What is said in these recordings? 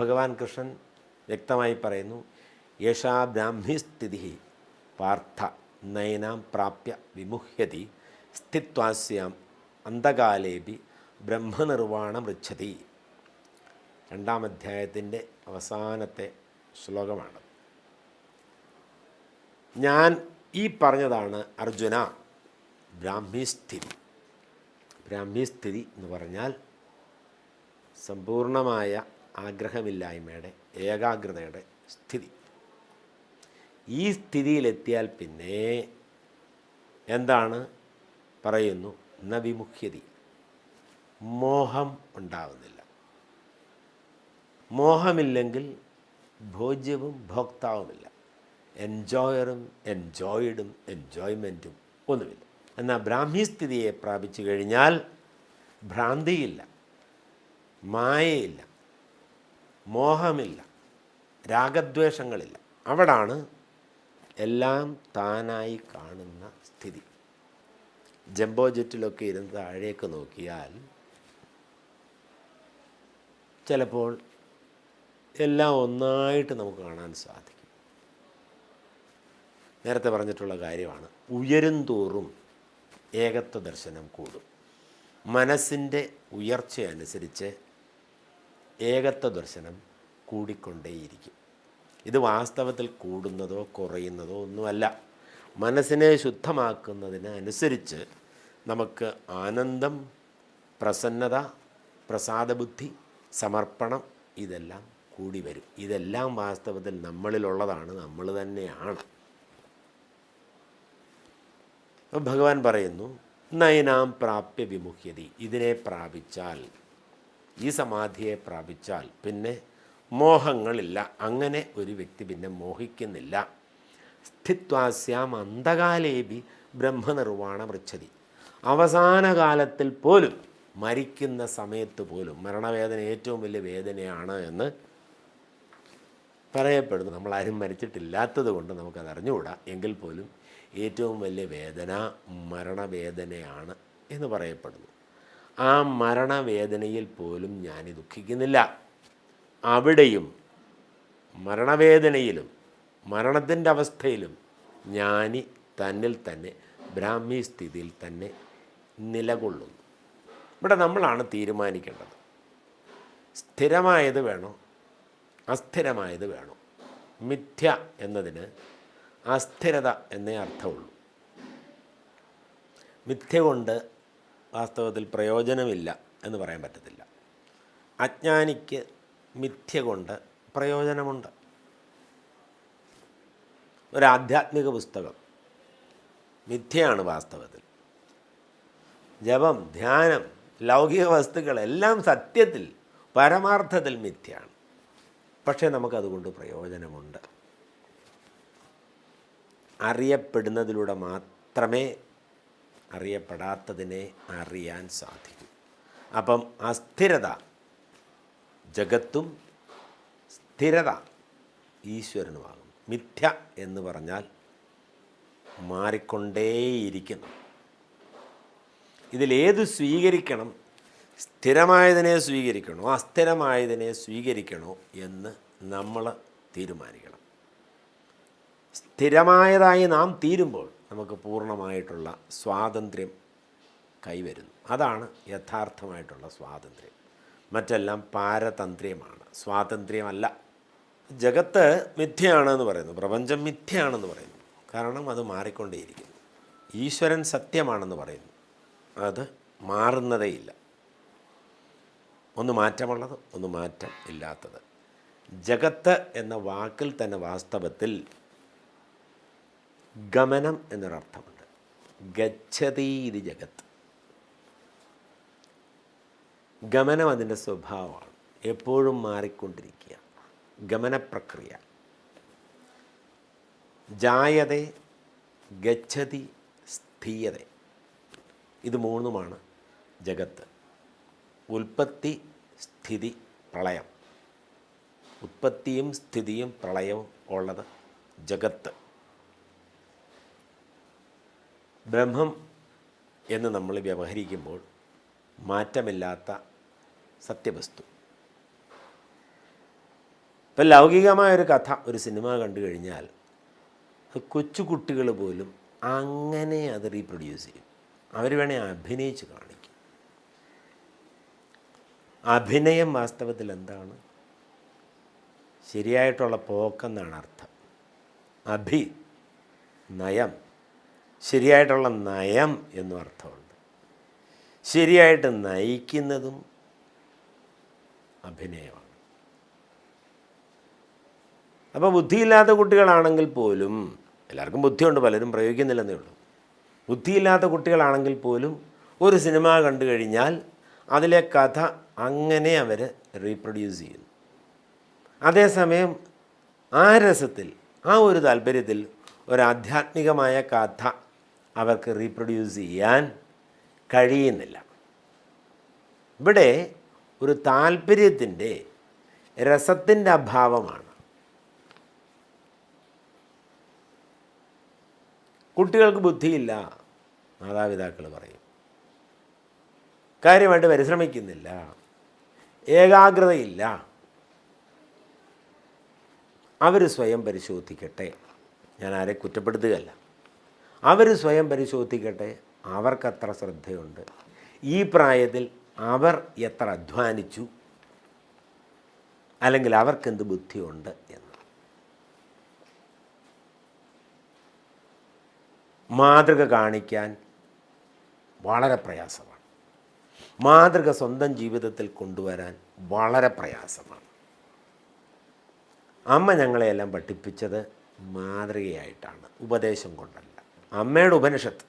ഭഗവാൻ കൃഷ്ണൻ വ്യക്തമായി പറയുന്നു, യേഷാ ബ്രാഹ്മിസ്ഥിതി പാർത്ഥ നയനാം പ്രാപ്യ വിമുഹ്യതി സ്ഥിത്വാസ്യാം അന്തകാലേപി ബ്രഹ്മനിർവാണം പൃച്ഛതി. 2-ാം അധ്യായത്തിൻ്റെ അവസാനത്തെ ശ്ലോകമാണ്. ഞാൻ ഈ പറഞ്ഞതാണ് അർജുന ബ്രാഹ്മിസ്ഥിതി. ബ്രാഹ്മിസ്ഥിതി എന്ന് പറഞ്ഞാൽ സമ്പൂർണമായ ആഗ്രഹമില്ലായ്മയുടെ ഏകാഗ്രതയുടെ സ്ഥിതി. ഈ സ്ഥിതിയിലെത്തിയാൽ പിന്നെ എന്താണ് പറയുന്നു? ന വിമുഖ്യതി, മോഹം ഉണ്ടാവുന്നില്ല. മോഹമില്ലെങ്കിൽ ഭോജ്യവും ഭോക്താവുമില്ല, എൻജോയറും എൻജോയ്ഡും എൻജോയ്മെൻറ്റും ഒന്നുമില്ല. എന്നാൽ ബ്രാഹ്മിസ്ഥിതിയെ പ്രാപിച്ചു കഴിഞ്ഞാൽ ഭ്രാന്തിയില്ല, മായയില്ല, മോഹമില്ല, രാഗദ്വേഷങ്ങളില്ല. അവിടാണ് എല്ലാം താനായി കാണുന്ന സ്ഥിതി. ജംബോ ജെറ്റിലൊക്കെ ഇരുന്ന് താഴേക്ക് നോക്കിയാൽ ചിലപ്പോൾ എല്ലാം ഒന്നായിട്ട് നമുക്ക് കാണാൻ സാധിക്കും. നേരത്തെ പറഞ്ഞിട്ടുള്ള കാര്യമാണ്. ഉയരും തോറും ഏകത്വ ദർശനം കൂടും. മനസ്സിൻ്റെ ഉയർച്ചയനുസരിച്ച് ഏകത്വ ദർശനം കൂടിക്കൊണ്ടേയിരിക്കും. ഇത് വാസ്തവത്തിൽ കൂടുന്നതോ കുറയുന്നതോ ഒന്നുമല്ല. മനസ്സിനെ ശുദ്ധമാക്കുന്നതിന് അനുസരിച്ച് നമുക്ക് ആനന്ദം, പ്രസന്നത, പ്രസാദബുദ്ധി, സമർപ്പണം ഇതെല്ലാം കൂടി വരും. ഇതെല്ലാം വാസ്തവത്തിൽ നമ്മളിലുള്ളതാണ്, നമ്മൾ തന്നെയാണ്. അപ്പോൾ ഭഗവാൻ പറയുന്നു, നയനാം പ്രാപ്യ വിമുഹ്യതി. ഇതിനെ പ്രാപിച്ചാൽ, ഈ സമാധിയെ പ്രാപിച്ചാൽ പിന്നെ മോഹങ്ങളില്ല. അങ്ങനെ ഒരു വ്യക്തി പിന്നെ മോഹിക്കുന്നില്ല. സ്ഥിത്വാസ്യാം അന്തകാലേബി ബ്രഹ്മനിർവാണം പൃച്ഛതി. അവസാന കാലത്തിൽ പോലും, മരിക്കുന്ന സമയത്ത് പോലും, മരണവേദന ഏറ്റവും വലിയ വേദനയാണ് എന്ന് പറയപ്പെടുന്നു. നമ്മളാരും മരിച്ചിട്ടില്ലാത്തത് കൊണ്ട് നമുക്കത് അറിഞ്ഞുകൂടാ. എങ്കിൽ പോലും ഏറ്റവും വലിയ വേദന മരണവേദനയാണ് എന്ന് പറയപ്പെടുന്നു. ആ മരണവേദനയിൽ പോലും ഞാൻ ദുഃഖിക്കുന്നില്ല. അവിടെയും മരണവേദനയിലും മരണത്തിൻ്റെ അവസ്ഥയിലും ഞാൻ തന്നിൽ തന്നെ ബ്രാഹ്മി സ്ഥിതിയിൽ തന്നെ നിലകൊള്ളുന്നു. ഇവിടെ നമ്മളാണ് തീരുമാനിക്കേണ്ടത്. സ്ഥിരമായത് വേണോ അസ്ഥിരമായത് വേണോ? മിഥ്യ എന്നതിന് അസ്ഥിരത എന്നേ അർത്ഥമുള്ളൂ. മിഥ്യ കൊണ്ട് വാസ്തവത്തിൽ പ്രയോജനമില്ല എന്ന് പറയാൻ പറ്റത്തില്ല. അജ്ഞാനിക്ക് മിഥ്യ കൊണ്ട് പ്രയോജനമുണ്ട്. ഒരു ആധ്യാത്മിക പുസ്തകം മിഥ്യയാണ് വാസ്തവത്തിൽ. ജപം, ധ്യാനം, ലൗകിക വസ്തുക്കളെല്ലാം സത്യത്തിൽ പരമാർത്ഥത്തിൽ മിഥ്യയാണ്. പക്ഷേ നമുക്കതുകൊണ്ട് പ്രയോജനമുണ്ട്. അറിയപ്പെടുന്നതിലൂടെ മാത്രമേ അറിയപ്പെടാത്തതിനെ അറിയാൻ സാധിക്കൂ. അപ്പം അസ്ഥിരത ജഗത്തും സ്ഥിരത ഈശ്വരനുമാകും. മിഥ്യ എന്ന് പറഞ്ഞാൽ മാറിക്കൊണ്ടേയിരിക്കുന്നു. ഇതിലേത് സ്വീകരിക്കണം? സ്ഥിരമായതിനെ സ്വീകരിക്കണോ അസ്ഥിരമായതിനെ സ്വീകരിക്കണോ എന്ന് നമ്മൾ തീരുമാനിക്കണം. സ്ഥിരമായതായി നാം തീരുമ്പോൾ നമുക്ക് പൂർണ്ണമായിട്ടുള്ള സ്വാതന്ത്ര്യം കൈവരുന്നു. അതാണ് യഥാർത്ഥമായിട്ടുള്ള സ്വാതന്ത്ര്യം. മറ്റെല്ലാം പാരതന്ത്ര്യമാണ്, സ്വാതന്ത്ര്യമല്ല. ജഗത്ത് മിഥ്യയാണെന്ന് പറയുന്നു, പ്രപഞ്ചം മിഥ്യയാണെന്ന് പറയുന്നു. കാരണം അത് മാറിക്കൊണ്ടേയിരിക്കുന്നു. ഈശ്വരൻ സത്യമാണെന്ന് പറയുന്നു, അത് മാറുന്നതേയില്ല. ഒന്ന് മാറ്റമുള്ളത്, ഒന്ന് മാറ്റം ഇല്ലാത്തത്. ജഗത്ത് എന്ന വാക്കിൽ തന്നെ വാസ്തവത്തിൽ ഗമനം എന്നൊരർത്ഥമുണ്ട്. ഗച്ഛതി ഇത് ജഗത്ത്. ഗമനം അതിൻ്റെ സ്വഭാവമാണ്, എപ്പോഴും മാറിക്കൊണ്ടിരിക്കുക. ഗമനപ്രക്രിയ. ജായതേ, ഗച്ഛതി, സ്ഥീയതേ. ഇത് മൂന്നുമാണ് ജഗത്ത്. ഉൽപ്പത്തി, സ്ഥിതി, പ്രളയം. ഉത്പത്തിയും സ്ഥിതിയും പ്രളയവും ഉള്ളത് ജഗത്ത്. ബ്രഹ്മം എന്ന് നമ്മൾ വ്യവഹരിക്കുമ്പോൾ മാറ്റമില്ലാത്ത സത്യവസ്തു. ഇപ്പം ലൗകികമായൊരു കഥ ഒരു സിനിമ കണ്ടു കഴിഞ്ഞാൽ കൊച്ചു കുട്ടികൾ പോലും അങ്ങനെ അത് റീപ്രൊഡ്യൂസ് ചെയ്യും. അവർ വേണേൽ അഭിനയിച്ച് കാണിക്കും. അഭിനയം വാസ്തവത്തിൽ എന്താണ്? ശരിയായിട്ടുള്ള പോക്കെന്നാണ് അർത്ഥം. നയം, ശരിയായിട്ടുള്ള നയം എന്നും അർത്ഥമുണ്ട്. ശരിയായിട്ട് നയിക്കുന്നതും അഭിനയമാണ്. അപ്പോൾ ബുദ്ധിയില്ലാത്ത കുട്ടികളാണെങ്കിൽ പോലും, എല്ലാവർക്കും ബുദ്ധിയുണ്ട്, പലരും പ്രയോഗിക്കുന്നില്ലെന്നേ ഉള്ളൂ. ബുദ്ധിയില്ലാത്ത കുട്ടികളാണെങ്കിൽ പോലും ഒരു സിനിമ കണ്ടു കഴിഞ്ഞാൽ അതിലെ കഥ അങ്ങനെ അവർ റീപ്രൊഡ്യൂസ് ചെയ്യുന്നു. അതേസമയം ആ രസത്തിൽ, ആ ഒരു താല്പര്യത്തിൽ ഒരു ആധ്യാത്മികമായ കഥ അവർക്ക് റീപ്രൊഡ്യൂസ് ചെയ്യാൻ കഴിയുന്നില്ല. ഇവിടെ ഒരു താല്പര്യത്തിൻ്റെ, രസത്തിൻ്റെ അഭാവമാണ്. കുട്ടികൾക്ക് ബുദ്ധിയില്ല, മാതാപിതാക്കൾ പറയും. കാര്യമായിട്ട് പരിശ്രമിക്കുന്നില്ല, ഏകാഗ്രതയില്ല. അവർ സ്വയം പരിശോധിക്കട്ടെ. ഞാൻ ആരെ കുറ്റപ്പെടുത്തുകയല്ല. അവർ സ്വയം പരിശോധിക്കട്ടെ. അവർക്കത്ര ശ്രദ്ധയുണ്ട്, ഈ പ്രായത്തിൽ അവർ എത്ര അധ്വാനിച്ചു, അല്ലെങ്കിൽ അവർക്കെന്ത് ബുദ്ധിയുണ്ട് എന്ന്. മാതൃക കാണിക്കാൻ വളരെ പ്രയാസമാണ്. മാതൃക സ്വന്തം ജീവിതത്തിൽ കൊണ്ടുവരാൻ വളരെ പ്രയാസമാണ്. അമ്മ ഞങ്ങളെയെല്ലാം പഠിപ്പിച്ചത് മാതൃകയായിട്ടാണ്, ഉപദേശം കൊണ്ടല്ല. അമ്മയുടെ ഉപനിഷത്ത്,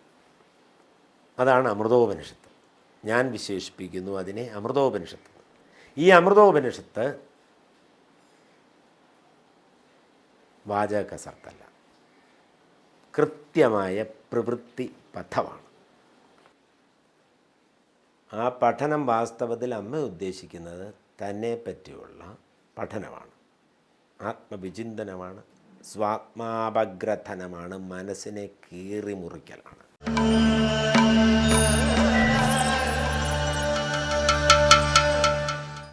അതാണ് അമൃതോപനിഷത്ത്. ഞാൻ വിശേഷിപ്പിക്കുന്നു അതിനെ അമൃതോപനിഷത്ത്. ഈ അമൃതോപനിഷത്ത് വാചക കസർത്തല്ല, കൃത്യമായ പ്രവൃത്തി പഥമാണ്. ആ പഠനം വാസ്തവത്തിൽ അമ്മ ഉദ്ദേശിക്കുന്നത് തന്നെ പറ്റിയുള്ള പഠനമാണ്, ആത്മവിചിന്തനമാണ്, സ്വാത്മാപഗ്രഥനമാണ്, മനസ്സിനെ കീറി മുറിക്കലാണ്.